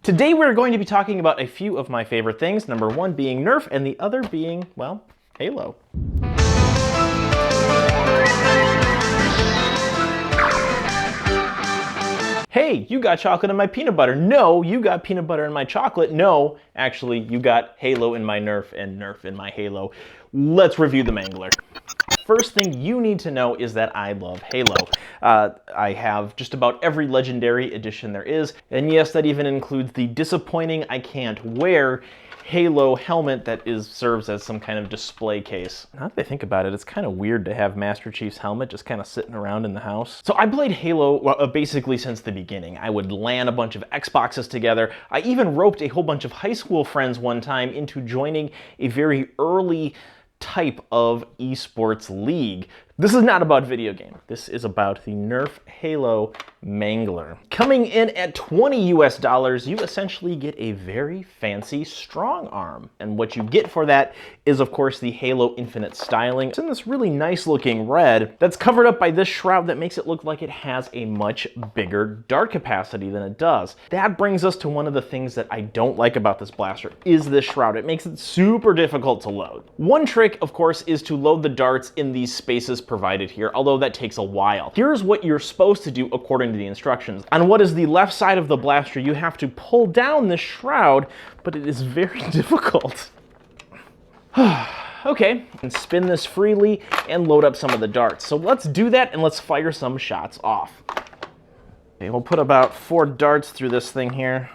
Today we're going to be talking about a few of my favorite things, number one being Nerf and the other being, well, Halo. Hey, you got chocolate in my peanut butter. No, you got peanut butter in my chocolate. No, actually, you got Halo in my Nerf and Nerf in my Halo. Let's review the Mangler. First thing you need to know is that I love Halo. I have just about every legendary edition there is, and yes, that even includes the disappointing I can't wear Halo helmet that serves as some kind of display case. Now that I think about it, it's kind of weird to have Master Chief's helmet just kind of sitting around in the house. So I played Halo basically since the beginning. I would LAN a bunch of Xboxes together. I even roped a whole bunch of high school friends one time into joining a very early type of esports league. This is not about video game. This is about the Nerf Halo Mangler. Coming in at $20 US, you essentially get a very fancy Strongarm. And what you get for that is, of course, the Halo Infinite styling. It's in this really nice looking red that's covered up by this shroud that makes it look like it has a much bigger dart capacity than it does. That brings us to one of the things that I don't like about this blaster, is this shroud. It makes it super difficult to load. One trick, of course, is to load the darts in these spaces provided here, although that takes a while. Here's what you're supposed to do according to the instructions. On what is the left side of the blaster, you have to pull down this shroud, but it is very difficult. Okay, and spin this freely and load up some of the darts. So let's do that and let's fire some shots off. Okay, we'll put about 4 darts through this thing here.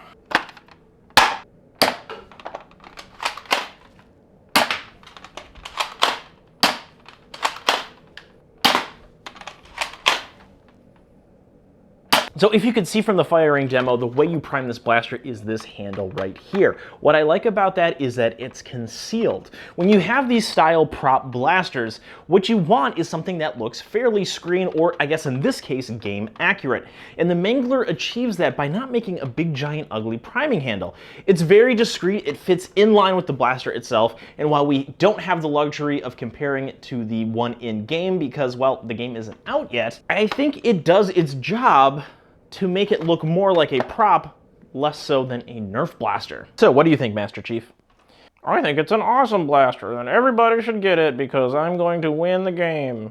So if you can see from the firing demo, the way you prime this blaster is this handle right here. What I like about that is that it's concealed. When you have these style prop blasters, what you want is something that looks fairly screen, or I guess in this case, game accurate. And the Mangler achieves that by not making a big, giant, ugly priming handle. It's very discreet, it fits in line with the blaster itself, and while we don't have the luxury of comparing it to the one in game because, well, the game isn't out yet, I think it does its job to make it look more like a prop, less so than a Nerf blaster. So what do you think, Master Chief? I think it's an awesome blaster, and everybody should get it because I'm going to win the game.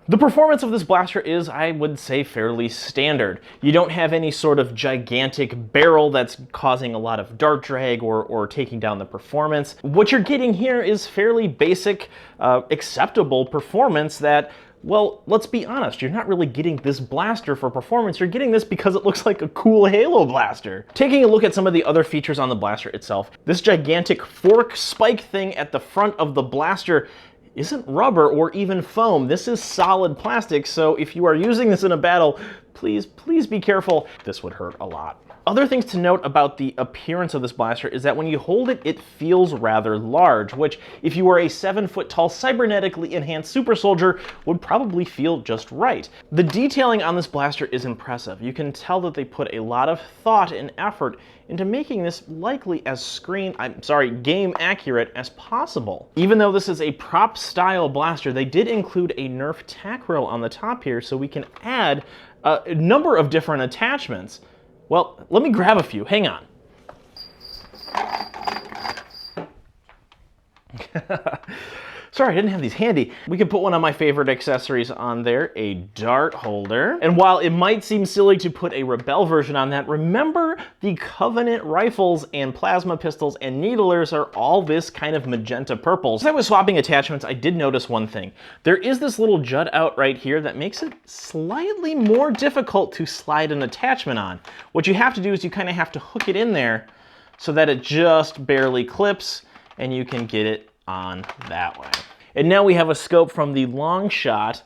The performance of this blaster is, I would say, fairly standard. You don't have any sort of gigantic barrel that's causing a lot of dart drag or taking down the performance. What you're getting here is fairly basic, acceptable performance that, well, let's be honest, you're not really getting this blaster for performance, you're getting this because it looks like a cool Halo blaster. Taking a look at some of the other features on the blaster itself, this gigantic fork spike thing at the front of the blaster isn't rubber or even foam. This is solid plastic, so if you are using this in a battle, please be careful. This would hurt a lot. Other things to note about the appearance of this blaster is that when you hold it, it feels rather large, which if you were a 7-foot-tall cybernetically enhanced super soldier would probably feel just right. The detailing on this blaster is impressive. You can tell that they put a lot of thought and effort into making this likely as game accurate as possible. Even though this is a prop style blaster, they did include a Nerf tack rail on the top here so we can add a number of different attachments. Well, let me grab a few. Hang on. Sorry, I didn't have these handy. We could put one of my favorite accessories on there, a dart holder. And while it might seem silly to put a Rebel version on that, remember the Covenant rifles and plasma pistols and needlers are all this kind of magenta purple. As I was swapping attachments, I did notice one thing. There is this little jut out right here that makes it slightly more difficult to slide an attachment on. What you have to do is you kind of have to hook it in there so that it just barely clips and you can get it on that way. And now we have a scope from the long shot.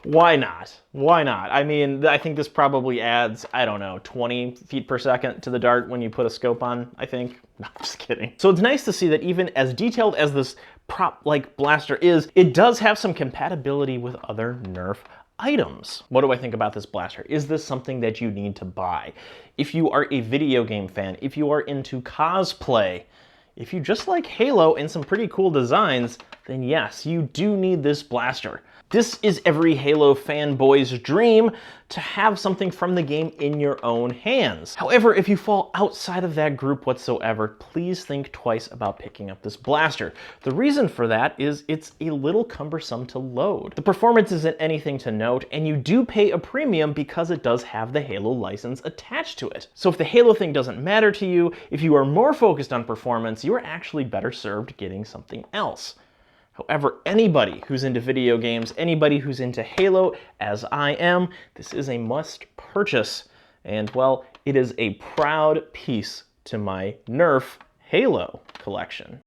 Why not? Why not? I mean, I think this probably adds, I don't know, 20 feet per second to the dart when you put a scope on, I think. No, I'm just kidding. So it's nice to see that even as detailed as this prop-like blaster is, it does have some compatibility with other Nerf items. What do I think about this blaster? Is this something that you need to buy? If you are a video game fan, if you are into cosplay, if you just like Halo and some pretty cool designs, then yes, you do need this blaster. This is every Halo fanboy's dream, to have something from the game in your own hands. However, if you fall outside of that group whatsoever, please think twice about picking up this blaster. The reason for that is it's a little cumbersome to load. The performance isn't anything to note, and you do pay a premium because it does have the Halo license attached to it. So if the Halo thing doesn't matter to you, if you are more focused on performance, you are actually better served getting something else. However, anybody who's into video games, anybody who's into Halo, as I am, this is a must purchase. And well, it is a proud piece to my Nerf Halo collection.